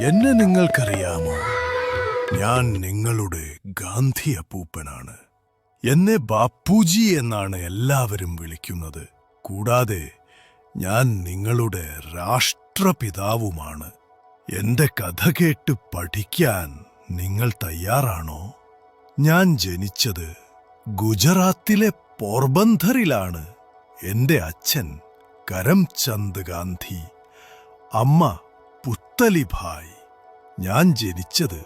എന്നെ നിങ്ങൾക്കറിയാമോ? ഞാൻ നിങ്ങളുടെ ഗാന്ധി അപ്പൂപ്പനാണ്. എന്നെ ബാപ്പുജി എന്നാണ് എല്ലാവരും വിളിക്കുന്നത്. കൂടാതെ ഞാൻ നിങ്ങളുടെ രാഷ്ട്രപിതാവുമാണ്. എന്റെ കഥ കേട്ട് പഠിക്കാൻ നിങ്ങൾ തയ്യാറാണോ? ഞാൻ ജനിച്ചത് ഗുജറാത്തിലെ പോർബന്ധറിലാണ്. എന്റെ അച്ഛൻ കരംചന്ദ് ഗാന്ധി, അമ്മ പുത്തലിഭായ്. ഞാൻ ജനിച്ചത്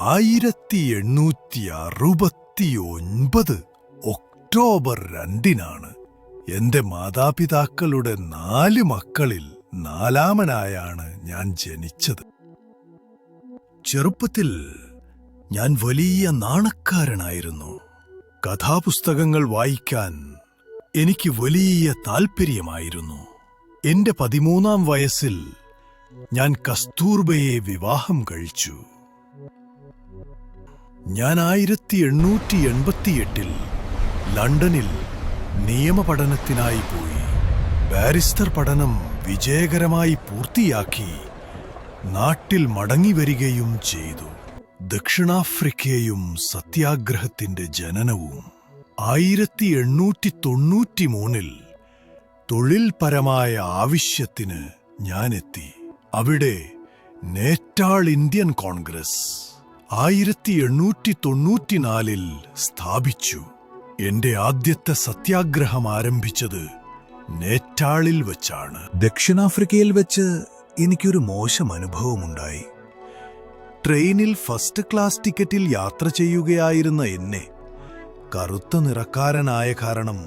1869 ഒക്ടോബർ 2-നാണ്. എന്റെ മാതാപിതാക്കളുടെ 4 മക്കളിൽ 4-മനായാണ് ഞാൻ ജനിച്ചത്. ചെറുപ്പത്തിൽ ഞാൻ വലിയ നാണക്കാരനായിരുന്നു. കഥാപുസ്തകങ്ങൾ വായിക്കാൻ എനിക്ക് വലിയ താൽപ്പര്യമായിരുന്നു. എന്റെ 13-ാം വയസ്സിൽ ഞാൻ കസ്തൂർബയെ വിവാഹം കഴിച്ചു. ഞാൻ 1888-ൽ ലണ്ടനിൽ നിയമപഠനത്തിനായി പോയി. ബാരിസ്റ്റർ പഠനം വിജയകരമായി പൂർത്തിയാക്കി നാട്ടിൽ മടങ്ങിവരികയും ചെയ്തു. ദക്ഷിണാഫ്രിക്കയും സത്യാഗ്രഹത്തിന്റെ ജനനവും. 1893-ൽ തൊഴിൽപരമായ ആവശ്യത്തിന് ഞാനെത്തി. അവിടെ നേറ്റാൾ ഇന്ത്യൻ കോൺഗ്രസ് 1894-ൽ സ്ഥാപിച്ചു. എന്റെ ആദ്യത്തെ സത്യാഗ്രഹം ആരംഭിച്ചത് നേറ്റാളിൽ വച്ചാണ്. ദക്ഷിണാഫ്രിക്കയിൽ വെച്ച് എനിക്കൊരു മോശം അനുഭവമുണ്ടായി. ട്രെയിനിൽ ഫസ്റ്റ് ക്ലാസ് ടിക്കറ്റിൽ യാത്ര ചെയ്യുകയായിരുന്ന എന്നെ കറുത്ത നിറക്കാരനായ കാരണം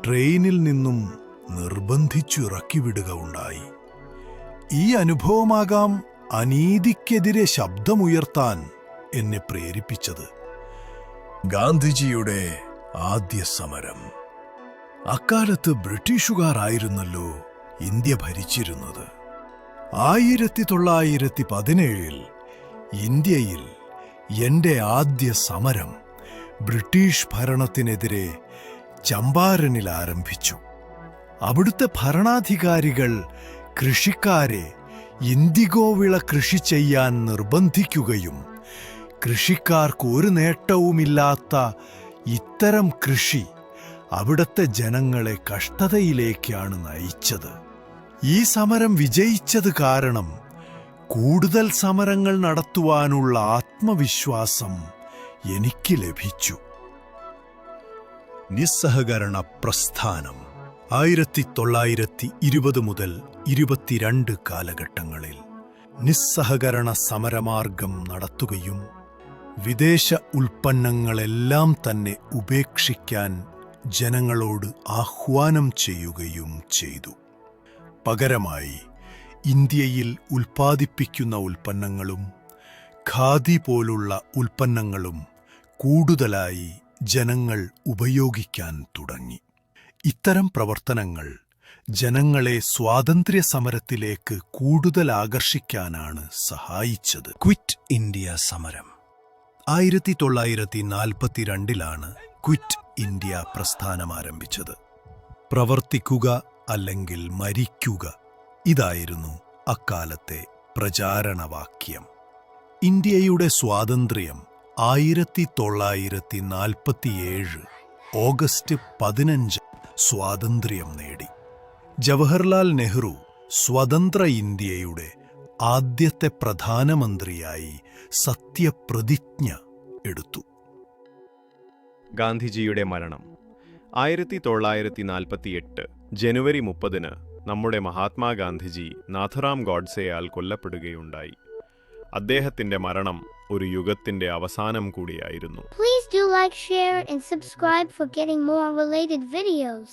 ട്രെയിനിൽ നിന്നും നിർബന്ധിച്ചു ഇറക്കിവിടുക ഉണ്ടായി. ഈ അനുഭവമാകാം അനീതിക്കെതിരെ ശബ്ദമുയർത്താൻ എന്നെ പ്രേരിപ്പിച്ചത്. ഗാന്ധിജിയുടെ ആദ്യ സമരം. അക്കാലത്ത് ബ്രിട്ടീഷുകാരായിരുന്നല്ലോ ഇന്ത്യ ഭരിച്ചിരുന്നത്. 1917-ൽ ഇന്ത്യയിൽ എന്റെ ആദ്യ സമരം ബ്രിട്ടീഷ് ഭരണത്തിനെതിരെ ചമ്പാരനിൽ ആരംഭിച്ചു. അവിടുത്തെ ഭരണാധികാരികൾ കൃഷിക്കാരെ ഇൻഡിഗോ വിള കൃഷി ചെയ്യാൻ നിർബന്ധിക്കുകയും കൃഷിക്കാർക്ക് ഒരു നേട്ടവുമില്ലാത്ത ഇത്തരം കൃഷി അവിടുത്തെ ജനങ്ങളെ കഷ്ടതയിലേക്കാണ് നയിച്ചത്. ഈ സമരം വിജയിച്ചത് കാരണം കൂടുതൽ സമരങ്ങൾ നടത്തുവാനുള്ള ആത്മവിശ്വാസം എനിക്ക് ലഭിച്ചു. നിസ്സഹകരണ പ്രസ്ഥാനം 1920 മുതൽ 22 കാലഘട്ടങ്ങളിൽ നിസ്സഹകരണ സമരമാർഗം നടത്തുകയും വിദേശ ഉൽപ്പന്നങ്ങളെല്ലാം തന്നെ ഉപേക്ഷിക്കാൻ ജനങ്ങളോട് ആഹ്വാനം ചെയ്യുകയും ചെയ്തു. പകരമായി ഇന്ത്യയിൽ ഉൽപ്പാദിപ്പിക്കുന്ന ഉൽപ്പന്നങ്ങളും ഖാദി പോലുള്ള ഉൽപ്പന്നങ്ങളും കൂടുതലായി ജനങ്ങൾ ഉപയോഗിക്കാൻ തുടങ്ങി. ഇത്തരം പ്രവർത്തനങ്ങൾ ജനങ്ങളെ സ്വാതന്ത്ര്യ സമരത്തിലേക്ക് കൂടുതൽ ആകർഷിക്കാനാണ് സഹായിച്ചത്. ക്വിറ്റ് ഇന്ത്യ സമരം 1942-ലാണ് ക്വിറ്റ് ഇന്ത്യ പ്രസ്ഥാനം ആരംഭിച്ചത്. പ്രവർത്തിക്കുക അല്ലെങ്കിൽ മരിക്കുക, ഇതായിരുന്നു അക്കാലത്തെ പ്രചാരണവാക്യം. ഇന്ത്യയുടെ സ്വാതന്ത്ര്യം 1947 ഓഗസ്റ്റ് 15 സ്വാതന്ത്ര്യം നേടി. ജവഹർലാൽ നെഹ്റു സ്വതന്ത്ര ഇന്ത്യയുടെ ആദ്യത്തെ പ്രധാനമന്ത്രിയായി സത്യപ്രതിജ്ഞ എടുത്തു. ഗാന്ധിജിയുടെ മരണം 1948 ജനുവരി 30-ന് നമ്മുടെ മഹാത്മാഗാന്ധിജി നാഥറാം ഗോഡ്സെയാൽ കൊല്ലപ്പെടുകയുണ്ടായി. അദ്ദേഹത്തിന്റെ മരണം ഒരു യുഗത്തിന്റെ അവസാനം കൂടിയായിരുന്നു. Please do like, share and subscribe for getting more related videos.